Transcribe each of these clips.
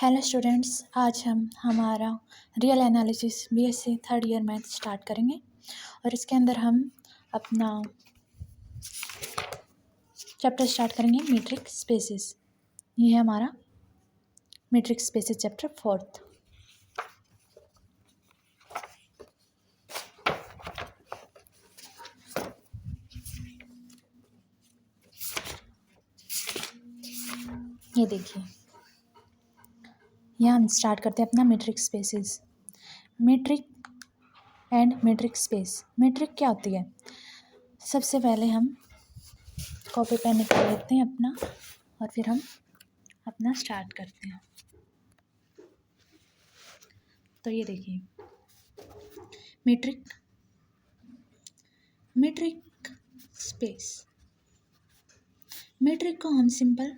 Hello students, आज हम हमारा real analysis BSc third year math start करेंगे और इसके अंदर हम अपना चैप्टर स्टार्ट करेंगे मीट्रिक स्पेसेस। ये है हमारा मीट्रिक स्पेसेस चैप्टर 4th। ये देखिए, यहाँ हम स्टार्ट करते हैं अपना metric spaces. Metric and metric space. Metric क्या होती है? सबसे पहले हम कॉपी पेन निकाल लेते हैं अपना और फिर हम अपना स्टार्ट करते हैं। तो ये देखिए, मीट्रिक स्पेस। मीट्रिक को हम सिंपल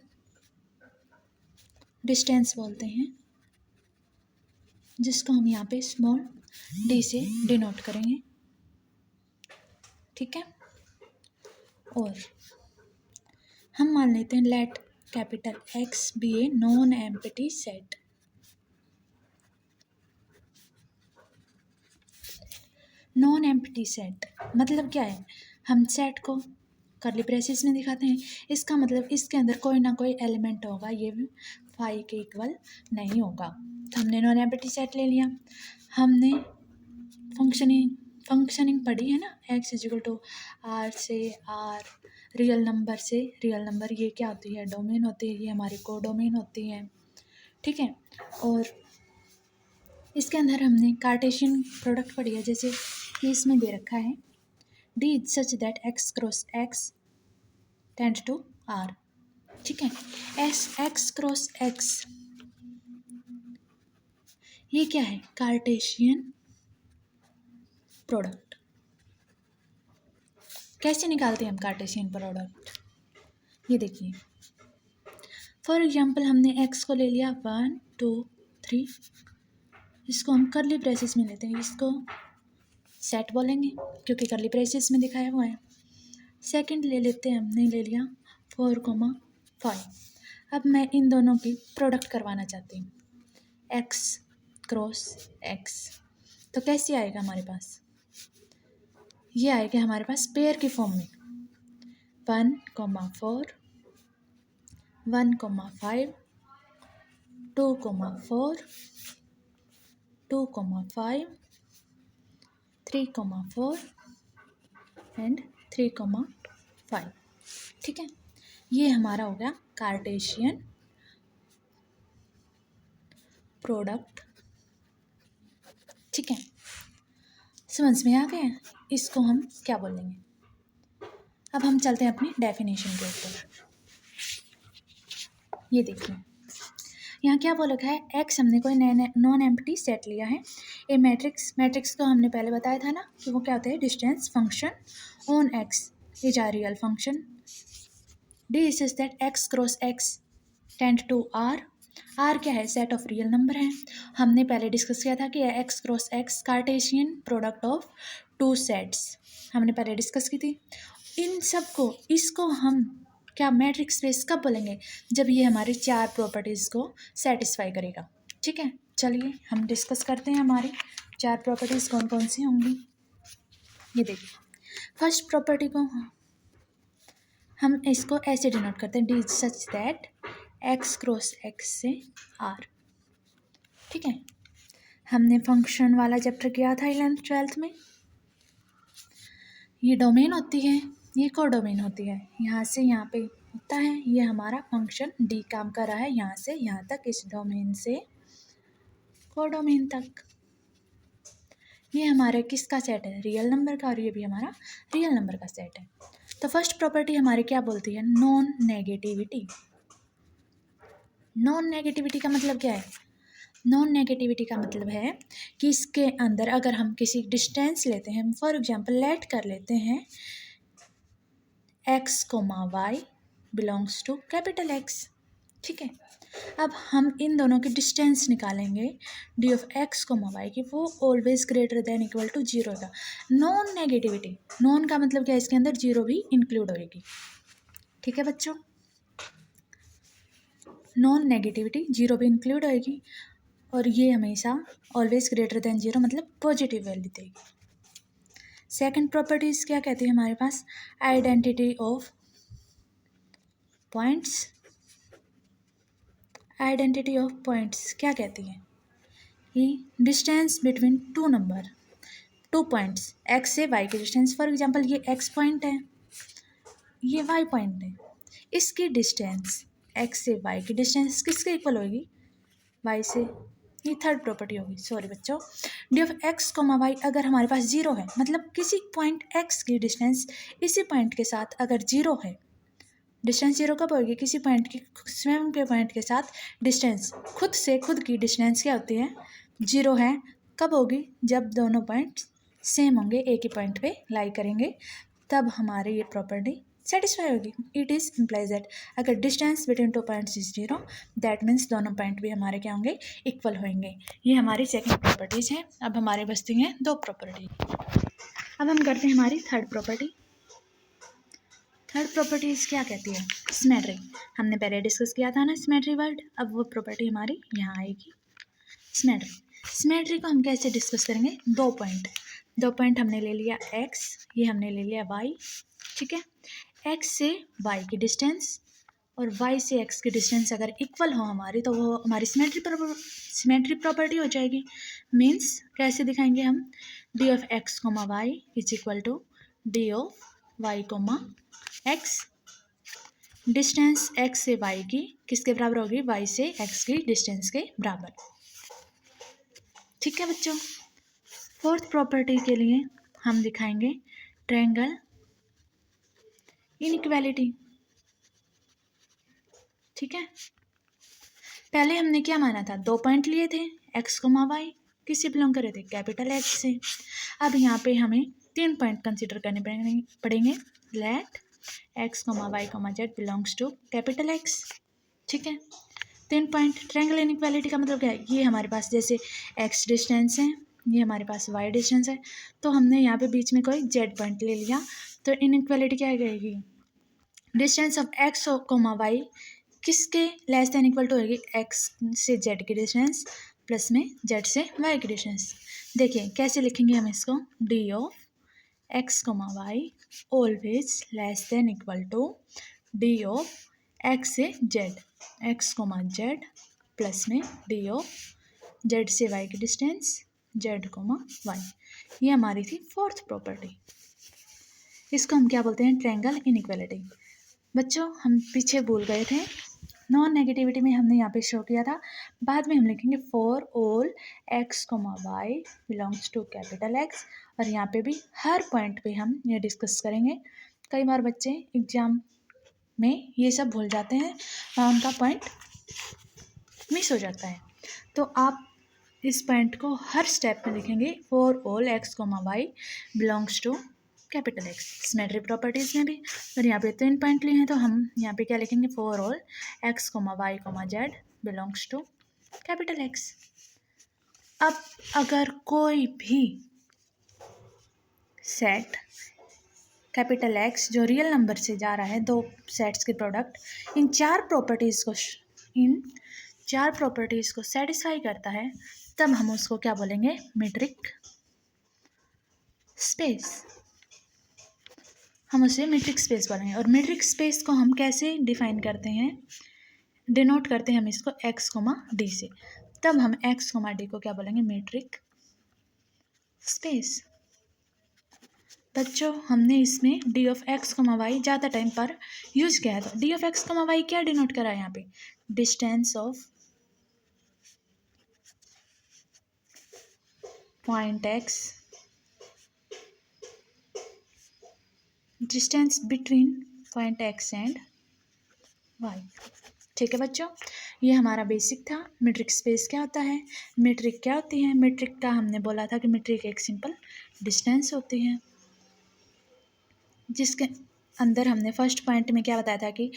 डिस्टेंस बोलते हैं, जिसको हम यहाँ पे स्मॉल डी से डिनोट करेंगे, ठीक है। और हम मान लेते हैं let capital X be a non empty set. Non empty set मतलब क्या है? हम सेट को करली ब्रेसेस में दिखाते हैं। इसका मतलब इसके अंदर कोई ना कोई एलिमेंट होगा, ये भी 5 के इक्वल नहीं होगा। तो हमने नॉन एम्प्टी सेट ले लिया। हमने फंक्शनिंग पढ़ी है ना, एक्स इजिकल टू आर से आर, रियल नंबर से रियल नंबर, ये क्या होती है? डोमेन होती है, ये हमारी को डोमेन होती है, ठीक है। और इसके अंदर हमने कार्टेशियन प्रोडक्ट पढ़ी है, जैसे कि इसमें दे रखा है d is such that X cross X tend to R, ठीक है। एक्स क्रॉस एक्स ये क्या है? Cartesian product. कैसे निकालते हैं हम कार्टेशियन प्रोडक्ट? ये देखिए, फॉर एग्जांपल हमने x को ले लिया 1 2 3, इसको हम करली ब्रेसेस में लेते हैं, इसको सेट बोलेंगे क्योंकि करली ब्रेसेस में दिखाया हुआ है। सेकंड ले लेते हैं, हमने ले लिया 4,5। अब मैं इन दोनों की प्रोडक्ट करवाना चाहती हूँ, x क्रॉस x। तो कैसे आएगा हमारे पास? ये आएगा हमारे पास पेयर की फॉर्म में 1,4 1,5 2,4 2,5 3,4 एंड 3,5, ठीक है। ये हमारा हो गया कार्टेशियन प्रोडक्ट, ठीक है। समझ में आ गया? इसको हम क्या बोलेंगे? अब हम चलते हैं अपनी डेफिनेशन के ऊपर। ये देखिए, यहाँ क्या बोल रखा है? एक्स हमने कोई नॉन एम्प्टी सेट लिया है। ए मैट्रिक्स को हमने पहले बताया था ना कि वो क्या होता है? Distance function on X is a real function. D is that X cross X tend to R. R क्या है? सेट ऑफ रियल नंबर है। हमने पहले डिस्कस किया था कि x cross x Cartesian product of 2 sets, हमने पहले डिस्कस की थी। इन सब को, इसको हम क्या मैट्रिक्स स्पेस कब बोलेंगे? जब ये हमारी 4 प्रॉपर्टीज़ को सेटिस्फाई करेगा, ठीक है। चलिए हम डिस्कस करते हैं हमारी 4 प्रॉपर्टीज़ कौन कौन सी होंगी। ये देखिए, फर्स्ट प्रॉपर्टी को हम इसको ऐसे डिनोट करते हैं, D is such that X cross x से आर, ठीक है। हमने फंक्शन वाला चैप्टर किया था 11th 12th में। ये डोमेन होती है, ये को डोमेन होती है, यहाँ से यहाँ पे होता है। ये हमारा फंक्शन डी काम कर रहा है यहाँ से यहाँ तक, इस डोमेन से को डोमेन तक। ये हमारे किसका सेट है? रियल नंबर का, और ये भी हमारा रियल नंबर का सेट है। तो फर्स्ट प्रॉपर्टी हमारी क्या बोलती है? Non negativity. नॉन नेगेटिविटी का मतलब क्या है? नॉन नेगेटिविटी का मतलब है कि इसके अंदर अगर हम किसी डिस्टेंस लेते हैं, फॉर एग्जांपल लेट कर लेते हैं x, y belongs to capital X, ठीक है। अब हम इन दोनों की डिस्टेंस निकालेंगे डी ऑफ x, y की, वो always greater than equal to 0 होगा। नॉन नेगेटिविटी, नॉन का मतलब क्या है? इसके अंदर 0 भी इंक्लूड होएगी, ठीक है बच्चों। नॉन नेगेटिविटी, जीरो भी इंक्लूड होएगी, और ये हमेशा ऑलवेज ग्रेटर देन जीरो मतलब पॉजिटिव वैल्यू देगी। सेकंड प्रॉपर्टीज क्या कहती है हमारे पास, identity of points. Identity of points क्या कहती है कि distance between two number, two points, x से वाई की डिस्टेंस। फॉर एग्जांपल ये एक्स पॉइंट है, ये वाई पॉइंट है, इसकी डिस्टेंस एक्स से वाई की डिस्टेंस किसके इक्वल होगी, वाई से। ये थर्ड प्रॉपर्टी होगी। सॉरी बच्चों, d of x comma y अगर हमारे पास जीरो है, मतलब किसी पॉइंट एक्स की डिस्टेंस इसी पॉइंट के साथ अगर जीरो है, डिस्टेंस जीरो कब होगी, किसी पॉइंट की स्वयं के पॉइंट के साथ डिस्टेंस खुद से खुद की डिस्टेंस क्या होती है, जीरो है। कब होगी, जब दोनों पॉइंट सेम होंगे, एक ही पॉइंट पे लाई करेंगे, तब हमारी ये प्रॉपर्टी सेटिस्फाई होगी। इट इज़ इम्प्लाइज दैट अगर distance between two points is zero, that means दोनों पॉइंट भी हमारे क्या होंगे, इक्वल होंगे। ये हमारी सेकंड प्रॉपर्टीज हैं। अब हमारे बचती हैं दो प्रॉपर्टी। अब हम करते हैं हमारी थर्ड प्रॉपर्टी। थर्ड प्रॉपर्टीज क्या कहती है, सिमेट्री। हमने पहले डिस्कस किया था ना सिमेट्री वर्ड, अब वो प्रॉपर्टी हमारी यहाँ आएगी, सिमेट्री। सिमेट्री को हम कैसे डिस्कस करेंगे, दो पॉइंट हमने ले लिया एक्स, ये हमने ले लिया वाई, ठीक है। एक्स से वाई की डिस्टेंस और वाई से एक्स की डिस्टेंस अगर इक्वल हो हमारी, तो वो हमारी सिमेट्री प्रॉपर्टी हो जाएगी। मीन्स कैसे दिखाएंगे हम, d of x comma y is equal to D of y comma x. Distance x से वाई की किसके बराबर होगी, वाई से एक्स की डिस्टेंस के बराबर, ठीक है बच्चों। फोर्थ प्रॉपर्टी के लिए हम दिखाएंगे ट्रायंगल इनइक्वालिटी, ठीक है। पहले हमने क्या माना था, दो पॉइंट लिए थे, एक्स कोमा वाई, किससे बिलोंग कर रहे थे, कैपिटल एक्स से। अब यहाँ पे हमें तीन पॉइंट कंसीडर करने पड़ेंगे। Let x comma y comma z belongs to capital X, ठीक है। तीन पॉइंट, ट्रायंगल इनइक्वालिटी का मतलब क्या है, ये हमारे पास जैसे एक्स डिस्टेंस है, ये हमारे पास वाई डिस्टेंस है, तो हमने यहाँ पे बीच में कोई जेड पॉइंट ले लिया, तो इनइक्वालिटी क्या रहेगी, distance of x comma Y किसके लेस देन इक्वल टू होगी, एक्स से जेड की डिस्टेंस प्लस में जेड से वाई की डिस्टेंस। देखिए कैसे लिखेंगे हम इसको, D of x comma Y always less than equal to D of X से Z, X comma Z plus में डी ऑफ जेड से वाई की डिस्टेंस, जेड कोमा वाई। ये हमारी थी फोर्थ प्रॉपर्टी। इसको हम क्या बोलते हैं, ट्रायंगल इनइक्वालिटी। बच्चों हम पीछे भूल गए थे, नॉन नेगेटिविटी में हमने यहाँ पे शो किया था, बाद में हम लिखेंगे for all x comma y belongs to capital X, और यहाँ पे भी हर पॉइंट पे हम ये डिस्कस करेंगे। कई बार बच्चे एग्जाम में ये सब भूल जाते हैं, उनका पॉइंट मिस हो जाता है, तो आप इस पॉइंट को हर स्टेप में लिखेंगे, for all x comma y belongs to capital X, symmetry properties में भी। और यहाँ पे तीन पॉइंट लिए हैं, तो हम यहाँ पे क्या लिखेंगे, for all x comma y comma z belongs to capital X. अब अगर कोई भी सेट कैपिटल एक्स जो रियल नंबर से जा रहा है, दो सेट्स के प्रोडक्ट, इन चार प्रॉपर्टीज को सेटिस्फाई करता है, तब हम उसको क्या बोलेंगे, मीट्रिक स्पेस। हम उसे मीट्रिक स्पेस बोलेंगे। और मीट्रिक स्पेस को हम कैसे डिफाइन करते हैं, डिनोट करते हैं हम इसको एक्स कोमा डी से, तब हम एक्स कोमा डी को क्या बोलेंगे, मीट्रिक स्पेस। बच्चों हमने इसमें d of x comma y ज़्यादा टाइम पर यूज किया है, तो d of x comma y क्या डिनोट करा है यहाँ पे, distance of point x, distance between point x and y, ठीक है बच्चों। ये हमारा बेसिक था। मीट्रिक स्पेस क्या होता है, मीट्रिक क्या होती है, मीट्रिक का हमने बोला था कि मीट्रिक एक सिंपल डिस्टेंस होती है, जिसके अंदर हमने फर्स्ट पॉइंट में क्या बताया था कि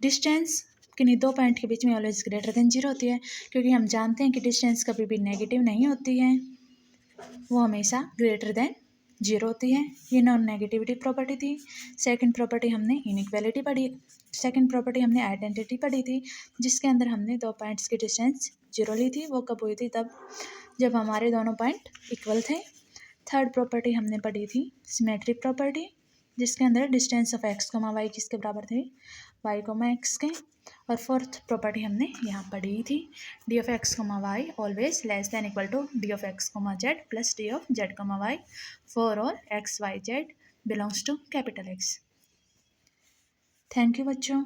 डिस्टेंस किन्हीं दो पॉइंट के बीच में ऑलवेज ग्रेटर देन जीरो होती है, क्योंकि हम जानते हैं कि डिस्टेंस कभी भी नेगेटिव नहीं होती है, वो हमेशा ग्रेटर देन जीरो होती है, ये नॉन नेगेटिविटी प्रॉपर्टी थी। सेकंड प्रॉपर्टी हमने इनइक्वालिटी पढ़ी, सेकंड प्रॉपर्टी हमने आइडेंटिटी पढ़ी थी, जिसके अंदर हमने दो पॉइंट्स की डिस्टेंस जीरो ली थी। वो कब हुई थी? तब जब हमारे दोनों पॉइंट इक्वल थे। थर्ड प्रॉपर्टी हमने पढ़ी थी सिमेट्रिक प्रॉपर्टी, जिसके अंदर distance of x comma Y किसके बराबर थे? वाई कोमा एक्स के। और फोर्थ प्रॉपर्टी हमने यहाँ पढ़ी थी, d of x comma Y always less than equal to D of x comma Z plus d of z comma y for all x y z belongs to capital X. Thank you बच्चों।